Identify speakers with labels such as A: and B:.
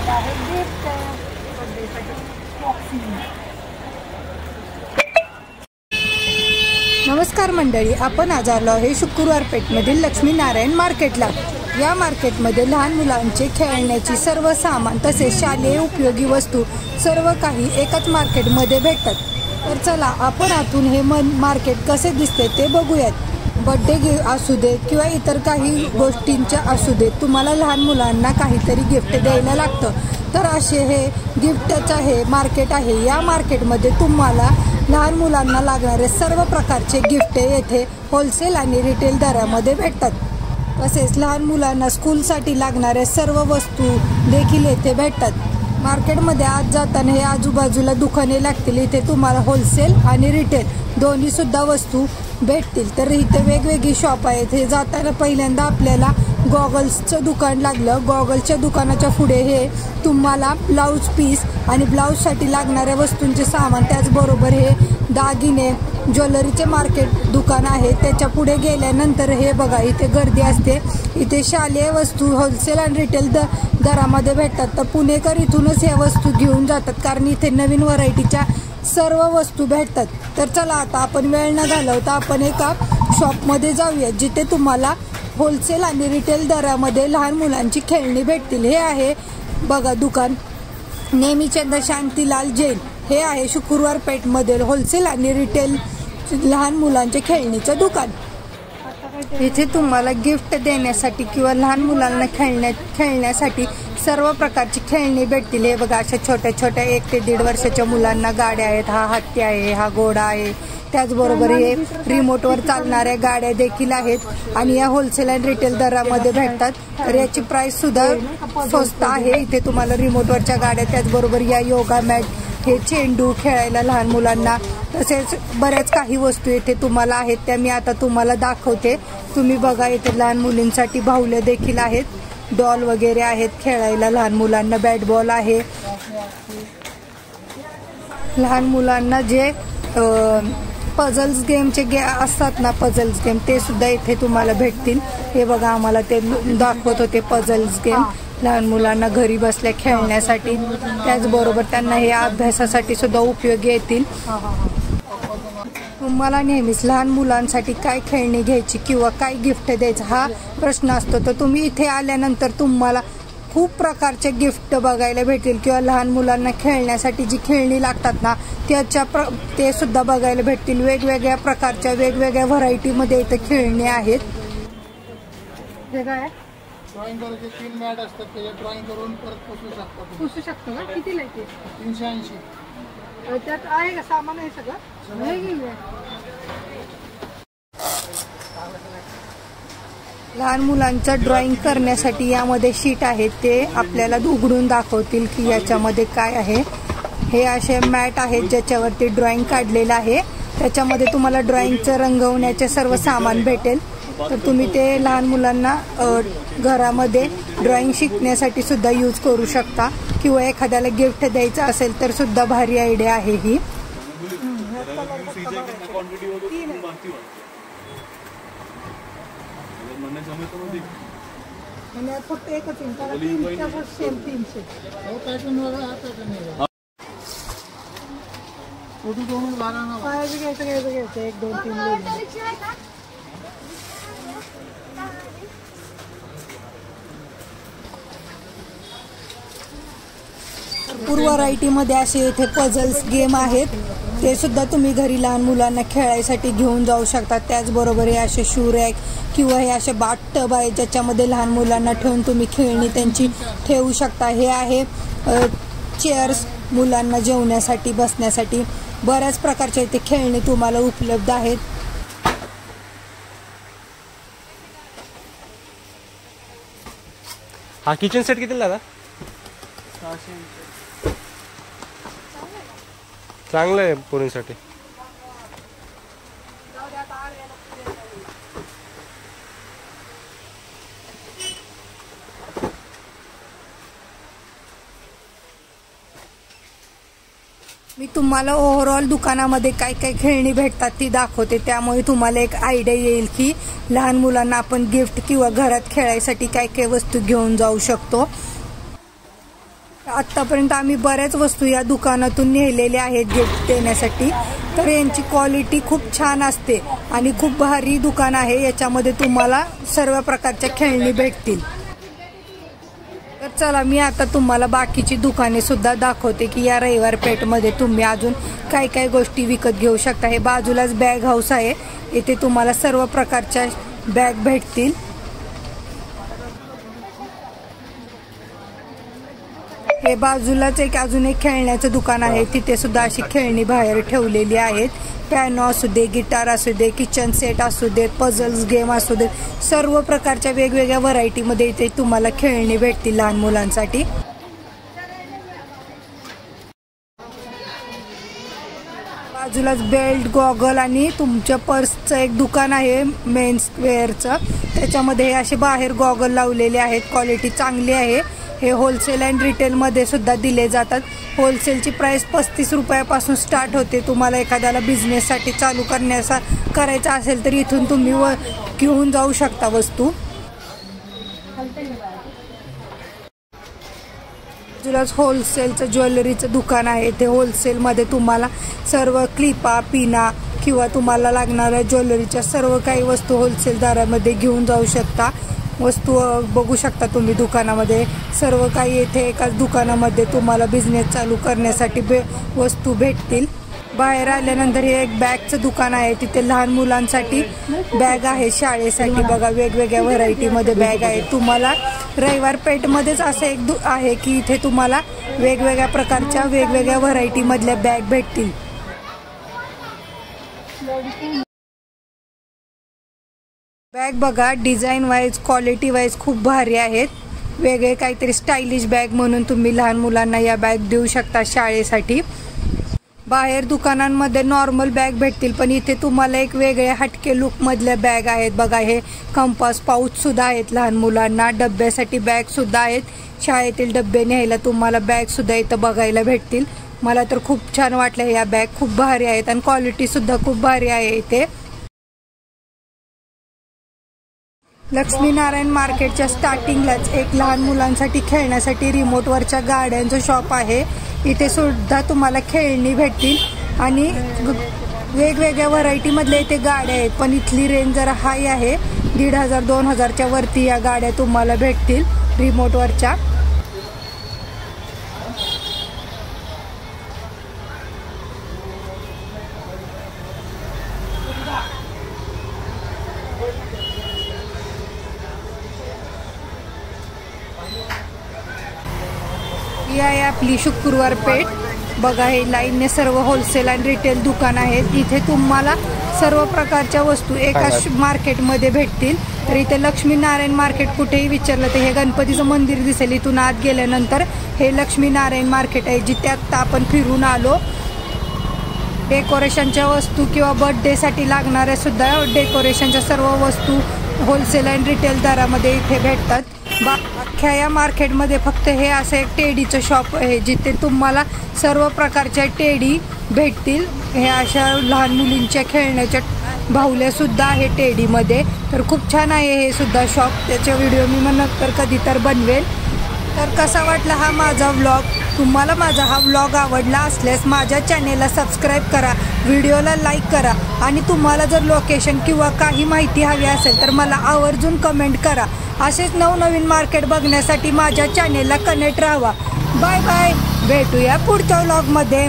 A: आलेलं आहे gift बर्थडेसाठी boxing. नमस्कार मंडळी, आपण आज आलो आहे शुक्रवार पेठमधील लक्ष्मीनारायण मार्केटला। या मार्केटमध्ये लहान मुलांचे खेळण्याची सर्व सामान तसेच शालेय उपयोगी वस्तू सर्व काही एकाच मार्केटमध्ये भेटतात। तर चला आपण आतून हे मार्केट कसे दिसते ते बघूयात। बर्थडे असू दे किंवा इतर काही गोष्टींच्या असू दे, तुम्हाला लहान मुलांना काहीतरी गिफ्ट द्यायला लागतं, तर असे हे गिफ्टचं हे मार्केट आहे। या मार्केटमध्ये तुम्हाला लहान मुलांना लागणारे सर्व प्रकारचे गिफ्ट येथे होलसेल आणि रिटेल दरामध्ये भेटतात। तसेच लहान मुलांना स्कूलसाठी लागणाऱ्या सर्व वस्तू देखील येथे भेटतात। मार्केटमध्ये आज जाताना हे आजूबाजूला दुकाने लागतील, इथे तुम्हाला होलसेल आणि रिटेल दोन्ही सुद्धा वस्तू भेटतील। तर इथे वेगवेगळी शॉप आहेत। हे जाताना पहिल्यांदा आपल्याला गॉगल्सचं दुकान लागलं। गॉगल्सच्या दुकानाच्या पुढे हे तुम्हाला ब्लाऊज पीस आणि ब्लाऊजसाठी लागणाऱ्या वस्तूंचे सामान, त्याचबरोबर हे दागिने ज्वेलरीचे मार्केट दुकान आहे। त्याच्या पुढे गेल्यानंतर हे बघा, इथे गर्दी असते। इथे शालेय वस्तू होलसेल आणि रिटेल दरामध्ये भेटतात। तर पुणेकर इथूनच या वस्तू घेऊन जातात, कारण इथे नवीन व्हरायटीच्या सर्व वस्तू भेटतात। तर चला आता आपण वेळ न घालवता आपण एका शॉपमध्ये जाऊया, जिथे तुम्हाला होलसेल आणि रिटेल दरामध्ये लहान मुलांची खेळणी भेटतील। हे आहे बघा दुकान नेहमीचंद शांतीलाल जैन। हे आहे शुक्रवार पेठमधील होलसेल आणि रिटेल लहान मुलांचे खेळणीचं दुकान। इथे तुम्हाला गिफ्ट देण्यासाठी किंवा लहान मुलांना खेळण्यासाठी सर्व प्रकारची खेळणी भेटतील। हे बघा, अशा छोट्या छोट्या 1 ते 1.5 वर्षाच्या मुलांना गाड्या आहेत। हा हत्ती आहे, हा घोडा आहे, त्याचबरोबर हे रिमोटवर चालणाऱ्या गाड्या देखील आहेत आणि या होलसेल आणि रिटेल दरामध्ये भेटतात। तर याची प्राइस सुद्धा स्वस्त आहे। इथे तुम्हाला रिमोटवरच्या गाड्या, त्याचबरोबर या योगा मॅट, हे चेंडू खेळायला लहान मुलांना, तसेच बऱ्याच काही वस्तू इथे तुम्हाला आहेत, त्या मी आता तुम्हाला दाखवते। तुम्ही बघा, इथे लहान मुलींसाठी बाहुल्या देखील आहेत, डॉल वगैरे आहेत खेळायला लहान मुलांना, बॅट बॉल आहे। लहान मुलांना जे पझल्स गेमचे असतात ना, पझल्स गेम, ते सुद्धा इथे तुम्हाला भेटतील। हे बघा, आम्हाला ते दाखवत होते पझल्स गेम लहान मुलांना घरी बसल्या खेळण्यासाठी, त्याचबरोबर त्यांना हे अभ्यासासाठी सुद्धा उपयोगी येतील। तुम्हाला नेहमीच लहान मुलांसाठी काय खेळणी घ्यायची किंवा काय गिफ्ट द्यायचं हा प्रश्न असतो, तर तुम्ही इथे आल्यानंतर तुम्हाला खूप प्रकारचे गिफ्ट बघायला भेटतील किंवा लहान मुलांना खेळण्यासाठी जी खेळणी लागतात ना, ते सुद्धा बघायला भेटतील। वेगवेगळ्या प्रकारच्या वेगवेगळ्या व्हरायटीमध्ये इथे खेळणी आहेत। हे काय
B: ड्रॉइंग करायचे 3 मॅट असतात, ते ड्रॉइंग करून परत पुसू शकतो
A: का? किती लागते?
B: 380।
A: त्यात आहे का सामान? आहे सगळं लहान मुलांचं ड्रॉइंग करण्यासाठी यामध्ये शीट आहेत, ते आपल्याला उघडून दाखवतील की याच्यामध्ये काय आहे। हे असे मॅट आहेत ज्याच्यावरती ड्रॉइंग काढलेलं आहे। त्याच्यामध्ये तुम्हाला ड्रॉइंगचं रंगवण्याचे सर्व सामान भेटेल। तर तुम्ही ते लहान मुलांना घरामध्ये ड्रॉइंग शिकण्यासाठी सुद्धा यूज करू शकता किंवा एखाद्याला गिफ्ट द्यायचं असेल तर सुद्धा भारी आयडिया आहे ही। फक्त एकच घ्यायचं 1 2 3 भरपूर व्हरायटीमध्ये असे इथे पझल्स गेम आहेत, ते सुद्धा तुम्ही घरी लहान मुलांना खेळायसाठी घेऊन जाऊ शकता। त्याचबरोबर हे असे शू रॅक किंवा हे असे बाट टब आहे, ज्याच्यामध्ये लहान मुलांना ठेवून तुम्ही खेळणी त्यांची ठेवू शकता। हे आहे चेअर्स, मुलांना जेवण्यासाठी बसण्यासाठी बऱ्याच प्रकारचे इथे खेळणी तुम्हाला उपलब्ध आहेत।
C: हा किचन सेट कितीला दादा?
B: 680।
C: चांगलं आहे पोरींसाठी।
A: मी तुम्हाला ओव्हरऑल दुकानामध्ये काय काय खेळणी भेटतात ती दाखवते, त्यामुळे तुम्हाला एक आयडिया येईल की लहान मुलांना आपण गिफ्ट किंवा घरात खेळायसाठी काय काय वस्तू घेऊन जाऊ शकतो। आत्तापर्यंत आम्ही बऱ्याच वस्तू या दुकानातून नेलेल्या आहेत गिफ्ट देण्यासाठी, तर यांची क्वालिटी खूप छान असते आणि खूप भारी दुकान आहे। याच्यामध्ये तुम्हाला सर्व प्रकारच्या खेळणी भेटतील। तर चला मी आता तुम्हाला बाकीची दुकाने सुद्धा दाखवते की या रविवार पेठमध्ये तुम्ही अजून काय काय गोष्टी विकत घेऊ शकता। हे बाजूलाच बॅग हाऊस आहे, इथे तुम्हाला सर्व प्रकारच्या बॅग भेटतील। हे बाजूलाच अजून एक खेळण्याचं दुकान आहे, तिथे सुद्धा अशी खेळणी बाहेर ठेवलेली आहेत। पियानो असू दे, गिटार असू दे, किचन सेट असू दे, पझल्स गेम असू दे, सर्व प्रकारच्या वेगवेगळ्या व्हरायटीमध्ये इथे तुम्हाला खेळणी भेटतील लहान मुलांसाठी। बाजूलाच बेल्ट, गॉगल आणि तुमच्या पर्सचं एक दुकान आहे मेन्स वेअरचं, त्याच्यामध्ये हे असे बाहेर गॉगल लावलेले आहेत। क्वालिटी चांगली आहे। हे होलसेल अँड रिटेलमध्ये सुद्धा दिले जातात। होलसेलची प्राइस 35 रुपयापासून स्टार्ट होते। तुम्हाला एखाद्याला बिझनेससाठी चालू करायचा असेल तर इथून तुम्ही घेऊन जाऊ शकता वस्तू। बाजूलाच होलसेलचं ज्वेलरीचं दुकान आहे, ते होलसेलमध्ये तुम्हाला सर्व क्लिपा, पिना किंवा तुम्हाला लागणाऱ्या ज्वेलरीच्या सर्व काही वस्तू होलसेल दरामध्ये घेऊन जाऊ शकता। वस्तू बघू शकता तुम्ही दुकानामध्ये सर्व काही। येथे एकाच दुकानामध्ये तुम्हाला बिझनेस चालू करण्यासाठी वस्तू भेटतील। बाहेर आल्यानंतर हे एक बॅगचं दुकान आहे, तिथे लहान मुलांसाठी बॅग आहे शाळेसाठी। बघा वेगवेगळ्या व्हरायटीमध्ये बॅग आहे। तुम्हाला रविवार पेठमध्येच असं एक आहे की इथे तुम्हाला वेगवेगळ्या प्रकारच्या वेगवेगळ्या व्हरायटीमधल्या बॅग भेटतील। बॅग बघा डिझाईन वाईज, क्वालिटी वाईज खूप भारी आहेत। वेगळे काहीतरी स्टायलिश बॅग म्हणून तुम्ही लहान मुलांना या बॅग देऊ शकता शाळेसाठी। बाहेर दुकानांमध्ये नॉर्मल बॅग भेटतील, पण इथे तुम्हाला एक वेगळे हटके लुक मधल्या बॅग आहेत। बघा हे कंपास पाऊच सुद्धा आहेत लहान मुलांना, डब्यासाठी बॅग सुद्धा आहेत। शाळेतील डब्बे न्यायला तुम्हाला बॅग सुद्धा इथं बघायला भेटतील। मला तर खूप छान वाटलं, या बॅग खूप भारी आहेत आणि क्वालिटी सुद्धा खूप भारी आहे। इथे लक्ष्मीनारायण मार्केटच्या स्टार्टिंगलाच एक लहान मुलांसाठी खेळण्यासाठी रिमोटवरच्या गाड्यांचं शॉप आहे। इथे सुद्धा तुम्हाला खेळणी भेटतील आणि वेगवेगळ्या व्हरायटीमधल्या इथे गाड्या आहेत, पण इथली रेंज जरा हाय आहे। 1500-2000च्या वरती या गाड्या तुम्हाला भेटतील रिमोटवरच्या। ही आहे आपली शुक्रवार पेठ। बघा हे लाईनने सर्व होलसेल आणि रिटेल दुकान आहेत। इथे तुम्हाला सर्व प्रकारच्या वस्तू एकाच मार्केटमध्ये भेटतील। तर इथे लक्ष्मीनारायण मार्केट कुठेही विचारलं तर हे गणपतीचं मंदिर दिसेल। इथून आत गेल्यानंतर हे लक्ष्मीनारायण मार्केट आहे, जिथे आता आपण फिरून आलो। डेकोरेशनच्या वस्तू किंवा बर्थडेसाठी लागणाऱ्या सुद्धा डेकोरेशनच्या सर्व वस्तू होलसेल आणि रिटेल दरामध्ये इथे भेटतात। अख्ख्या या मार्केटमध्ये फक्त हे असं एक टेडीचं शॉप आहे, जिथे तुम्हाला सर्व प्रकारच्या टेडी भेटतील। हे अशा लहान मुलींच्या खेळण्याच्या बाहुल्या सुद्धा आहे टेडीमध्ये, तर खूप छान आहे हे सुद्धा शॉप। त्याचा व्हिडिओ मी नंतर कधी तर बनवेल। तर कसा वाटला हा माझा व्लॉग? तुम्हाला माझा हा व्लॉग आवडला असल्यास माझ्या चॅनेलला सबस्क्राईब करा, व्हिडिओला लाईक करा आणि तुम्हाला जर लोकेशन किंवा काही माहिती हवी असेल तर मला आवर्जून कमेंट करा। असेच नवनवीन मार्केट बघण्यासाठी माझ्या चॅनेलला कनेक्ट राहा। बाय बाय, भेटूया पुढच्या व्लॉगमध्ये।